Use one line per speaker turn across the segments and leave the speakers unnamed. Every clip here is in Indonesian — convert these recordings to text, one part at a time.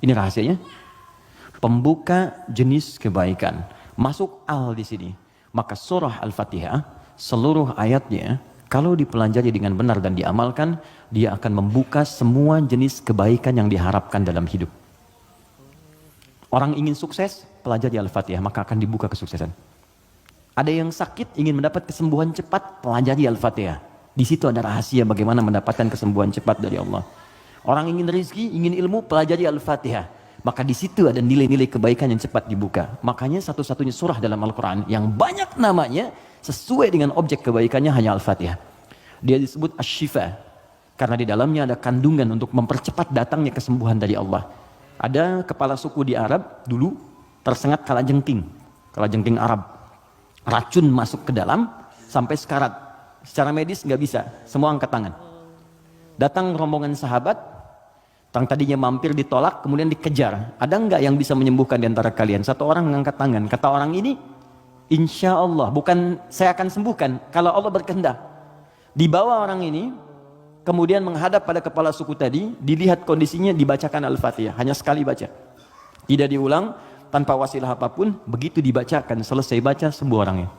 Ini rahasianya. Pembuka jenis kebaikan. Masuk al di sini. Maka surah Al-Fatihah, seluruh ayatnya, kalau dipelajari dengan benar dan diamalkan, dia akan membuka semua jenis kebaikan yang diharapkan dalam hidup. Orang ingin sukses, pelajari Al-Fatihah, maka akan dibuka kesuksesan. Ada yang sakit, ingin mendapat kesembuhan cepat, pelajari Al-Fatihah. Di situ ada rahasia bagaimana mendapatkan kesembuhan cepat dari Allah. Orang ingin rezeki, ingin ilmu, pelajari Al-Fatihah. Maka di situ ada nilai-nilai kebaikan yang cepat dibuka. Makanya satu-satunya surah dalam Al-Quran yang banyak namanya sesuai dengan objek kebaikannya hanya Al-Fatihah. Dia disebut Asy-Syifa karena di dalamnya ada kandungan untuk mempercepat datangnya kesembuhan dari Allah. Ada kepala suku di Arab dulu tersengat kalajengking Arab. Racun masuk ke dalam sampai sekarat. Secara medis nggak bisa, semua angkat tangan. Datang rombongan sahabat. Yang tadinya mampir ditolak, kemudian dikejar. Ada enggak yang bisa menyembuhkan di antara kalian? Satu orang mengangkat tangan. Kata orang ini, insya Allah, bukan saya akan sembuhkan, kalau Allah berkehendak. Dibawa orang ini, kemudian menghadap pada kepala suku tadi, dilihat kondisinya, dibacakan Al-Fatihah. Hanya sekali baca. Tidak diulang, tanpa wasilah apapun, begitu dibacakan, selesai baca, sembuh orangnya.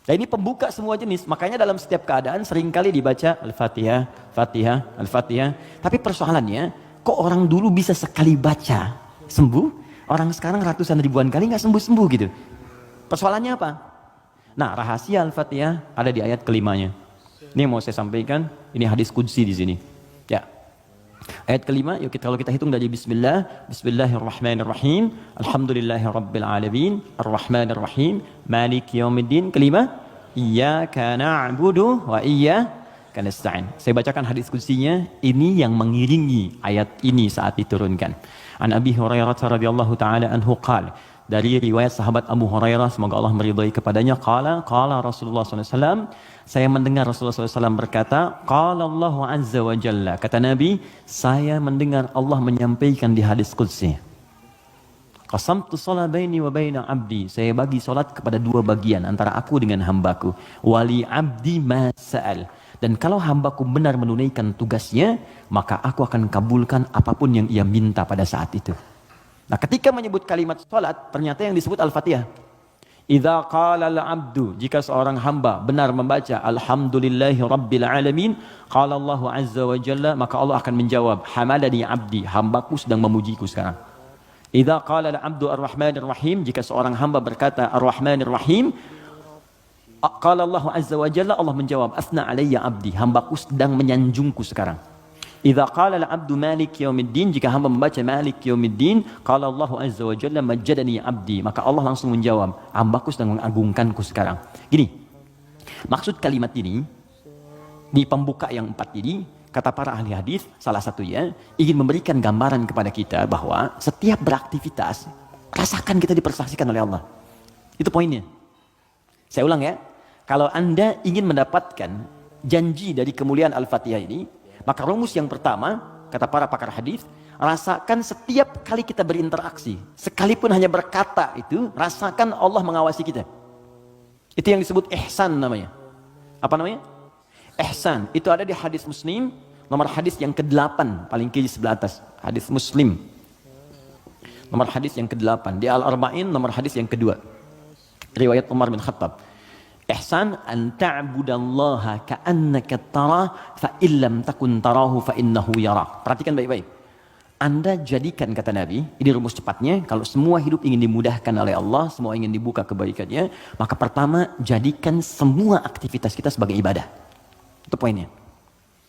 Nah ini pembuka semua jenis, makanya dalam setiap keadaan seringkali dibaca Al-Fatihah, Fatihah, Al-Fatihah. Tapi persoalannya, kok orang dulu bisa sekali baca sembuh, orang sekarang ratusan ribuan kali nggak sembuh-sembuh gitu. Persoalannya apa? Nah rahasia Al-Fatihah ada di ayat kelimanya. Ini yang mau saya sampaikan, ini hadis qudsi di sini. Ya. Ayat kelima, yuk kalau kita hitung dari Bismillah, Bismillahirrahmanirrahim, Alhamdulillahirabbil alamin, Arrahmanirrahim, Maliki yaumiddin. Kelima, Iyyaka na'budu wa iyyaka nasta'in. Saya bacakan hadis qudsinya, ini yang mengiringi ayat ini saat diturunkan. An Abi Hurairah radhiyallahu taala anhu qala, dari riwayat sahabat Abu Hurairah semoga Allah meridhai kepadanya, qala Rasulullah sallallahu alaihi wasallam, saya mendengar Rasulullah SAW berkata, qala Allahu azza wa jalla, kata Nabi, saya mendengar Allah menyampaikan di hadis qudsi, qasamtu shalah baini wa baina abdi, saya bagi salat kepada dua bagian antara aku dengan hambaku, wali abdi ma sa'al, dan kalau hambaku benar menunaikan tugasnya, maka aku akan kabulkan apapun yang ia minta pada saat itu. Nah ketika menyebut kalimat salat, ternyata yang disebut Al-Fatihah. Idza qala al-'abdu, jika seorang hamba benar membaca alhamdulillahi rabbil alamin, qala Allahu azza wa jalla, maka Allah akan menjawab, hamadani 'abdi, hambaku sedang memujiku sekarang. Idza qala al-'abdu ar-rahmanir rahim, jika seorang hamba berkata ar-rahmanir rahim, qala Allahu azza wa jalla, Allah menjawab, asna alayya 'abdi, hambaku sedang menyanjungku sekarang. Idza qala al-'abdu maliki yaumiddin, jika hamba membaca maliki yaumiddin, qala Allahu azza wa jalla majjadani 'abdi, maka Allah langsung menjawab, hambaku sedang mengagungkanku sekarang. Gini, maksud kalimat ini di pembuka yang 4 ini, kata para ahli hadis, salah satunya ingin memberikan gambaran kepada kita bahwa setiap beraktivitas rasakan kita dipersaksikan oleh Allah. Itu poinnya. Saya ulang ya, kalau Anda ingin mendapatkan janji dari kemuliaan Al-Fatihah ini, maka rumus yang pertama, kata para pakar hadis, rasakan setiap kali kita berinteraksi, sekalipun hanya berkata itu, rasakan Allah mengawasi kita. Itu yang disebut ihsan namanya. Apa namanya? Ihsan. Itu ada di hadis Muslim, nomor hadis yang ke-8, paling kiri sebelah atas. Hadis Muslim. Nomor hadis yang ke-8. Di Al-Arba'in, nomor hadis yang kedua. Riwayat Umar bin Khattab. Ihsan an ta'budallaha ka'annaka tarah fa illam takun tarahu fa innahu yarak. Perhatikan baik-baik. Anda jadikan, kata Nabi, ini rumus cepatnya, kalau semua hidup ingin dimudahkan oleh Allah, semua ingin dibuka kebaikannya, maka pertama jadikan semua aktivitas kita sebagai ibadah. Itu poinnya.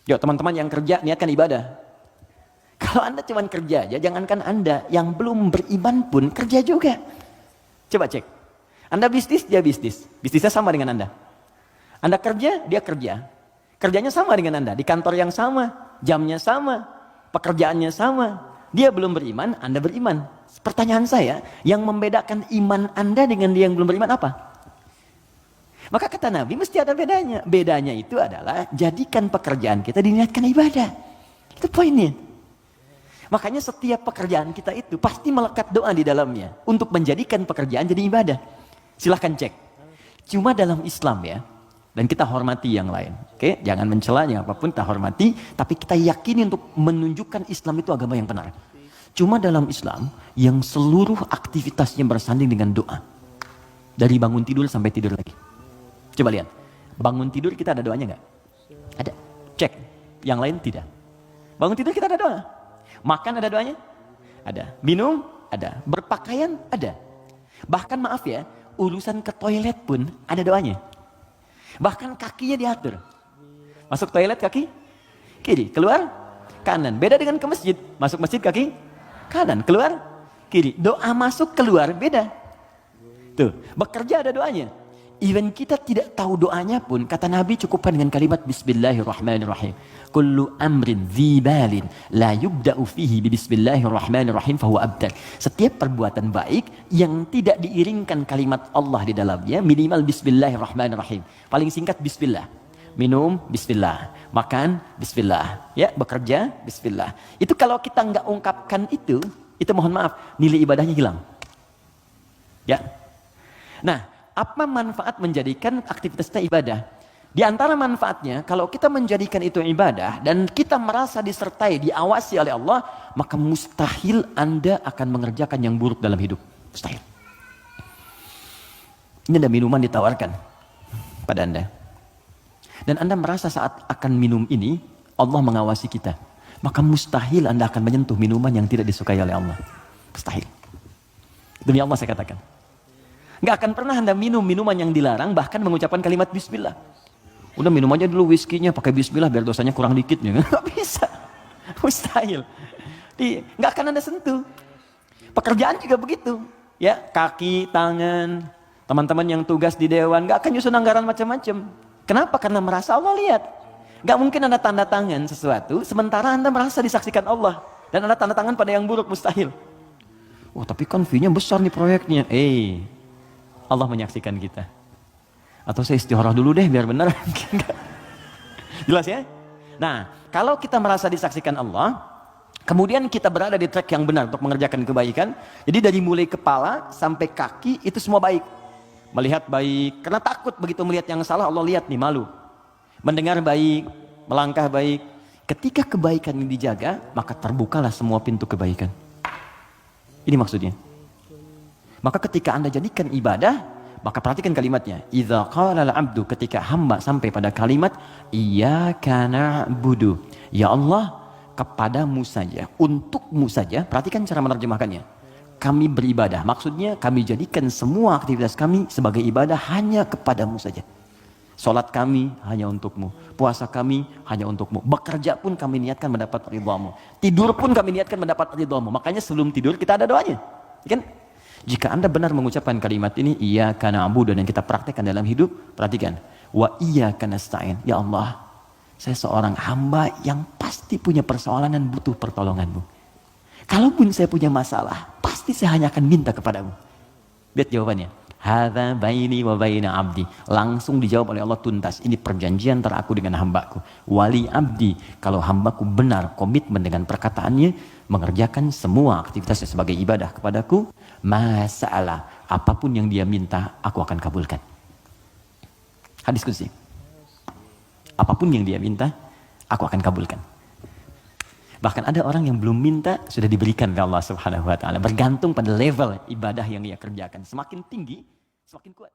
Yuk teman-teman yang kerja niatkan ibadah. Kalau Anda cuma kerja aja, jangankan Anda yang belum beriman pun kerja juga. Coba cek. Anda bisnis, dia bisnis. Bisnisnya sama dengan Anda. Anda kerja, dia kerja. Kerjanya sama dengan Anda. Di kantor yang sama, jamnya sama, pekerjaannya sama. Dia belum beriman, Anda beriman. Pertanyaan saya, yang membedakan iman Anda dengan dia yang belum beriman apa? Maka kata Nabi, mesti ada bedanya. Bedanya itu adalah, jadikan pekerjaan kita diniatkan ibadah. Itu poinnya. Makanya setiap pekerjaan kita itu pasti melekat doa di dalamnya. Untuk menjadikan pekerjaan jadi ibadah. Silahkan cek. Cuma dalam Islam ya, Dan kita hormati yang lain. Oke, jangan mencelanya apapun, kita hormati, tapi kita yakini untuk menunjukkan Islam itu agama yang benar. Cuma dalam Islam yang seluruh aktivitasnya bersanding dengan doa. Dari bangun tidur sampai tidur lagi. Coba lihat. Bangun tidur kita ada doanya nggak? Ada. Cek. Yang lain tidak. Bangun tidur kita ada doa. Makan ada doanya? Ada. Minum? Ada. Berpakaian? Ada. Bahkan maaf ya, urusan ke toilet pun ada doanya. Bahkan kakinya diatur. Masuk toilet kaki kiri, keluar kanan. Beda dengan ke masjid. Masuk masjid kaki kanan, keluar kiri. Doa masuk keluar beda. Tuh, bekerja ada doanya. Even kita tidak tahu doanya pun, kata Nabi cukupkan dengan kalimat Bismillahirrahmanirrahim. Kullu amrin dzibalin la yubda'u fihi bi Bismillahirrahmanirrahim fahuwa abtar. Setiap perbuatan baik yang tidak diiringkan kalimat Allah di dalamnya, minimal Bismillahirrahmanirrahim. Paling singkat Bismillah. Minum Bismillah, makan Bismillah, ya bekerja Bismillah. Itu kalau kita nggak ungkapkan itu mohon maaf, nilai ibadahnya hilang. Ya. Nah, apa manfaat menjadikan aktivitas kita ibadah? Di antara manfaatnya, kalau kita menjadikan itu ibadah dan kita merasa disertai, diawasi oleh Allah, maka mustahil Anda akan mengerjakan yang buruk dalam hidup. Mustahil. Ini ada minuman ditawarkan pada Anda. Dan Anda merasa saat akan minum ini, Allah mengawasi kita. Maka mustahil Anda akan menyentuh minuman yang tidak disukai oleh Allah. Mustahil. Demi Allah saya katakan. Nggak akan pernah Anda minum minuman yang dilarang, bahkan mengucapkan kalimat Bismillah. Udah minum aja dulu whiskinya pakai Bismillah biar dosanya kurang dikit. Nggak bisa. Mustahil. Nggak akan Anda sentuh. Pekerjaan juga begitu. Ya, kaki, tangan, teman-teman yang tugas di dewan, nggak akan nyusun anggaran macam-macam. Kenapa? Karena merasa Allah lihat. Nggak mungkin Anda tanda tangan sesuatu, sementara Anda merasa disaksikan Allah. Dan Anda tanda tangan pada yang buruk, mustahil. Oh tapi kan fee-nya besar nih proyeknya. Allah menyaksikan kita. Atau saya istikharah dulu deh biar benar. Jelas ya? Nah, kalau kita merasa disaksikan Allah, kemudian kita berada di track yang benar untuk mengerjakan kebaikan. Jadi dari mulai kepala sampai kaki itu semua baik. Melihat baik, karena takut begitu melihat yang salah, Allah lihat nih, malu. Mendengar baik, melangkah baik. Ketika kebaikan ini dijaga, maka terbukalah semua pintu kebaikan. Ini maksudnya. Maka ketika Anda jadikan ibadah, maka perhatikan kalimatnya. Idza qala al-'abdu, ketika hamba sampai pada kalimat iyyaka na'budu. Ya Allah, kepadamu saja, untukmu saja. Perhatikan cara menerjemahkannya. Kami beribadah. Maksudnya kami jadikan semua aktivitas kami sebagai ibadah hanya kepadamu saja. Salat kami hanya untukmu. Puasa kami hanya untukmu. Bekerja pun kami niatkan mendapat ridhamu. Tidur pun kami niatkan mendapat ridhamu. Makanya sebelum tidur kita ada doanya. Kan? Jika Anda benar mengucapkan kalimat ini, iyyaka na'budu, dan kita praktekkan dalam hidup, perhatikan. Wa iyyaka nasta'in. Ya Allah, saya seorang hamba yang pasti punya persoalan dan butuh pertolonganmu. Kalaupun saya punya masalah, pasti saya hanya akan minta kepadamu. Lihat jawabannya. Hadza baini wa baina abdi. Langsung dijawab oleh Allah tuntas. Ini perjanjian antara aku dengan hambaku. Wali abdi. Kalau hambaku benar komitmen dengan perkataannya, mengerjakan semua aktivitasnya sebagai ibadah kepadaku, masalah apapun yang dia minta, aku akan kabulkan. Hadis qudsi. Apapun yang dia minta, aku akan kabulkan. Bahkan ada orang yang belum minta sudah diberikan oleh Allah Subhanahu wa taala, bergantung pada level ibadah yang dia kerjakan. Semakin tinggi, semakin kuat.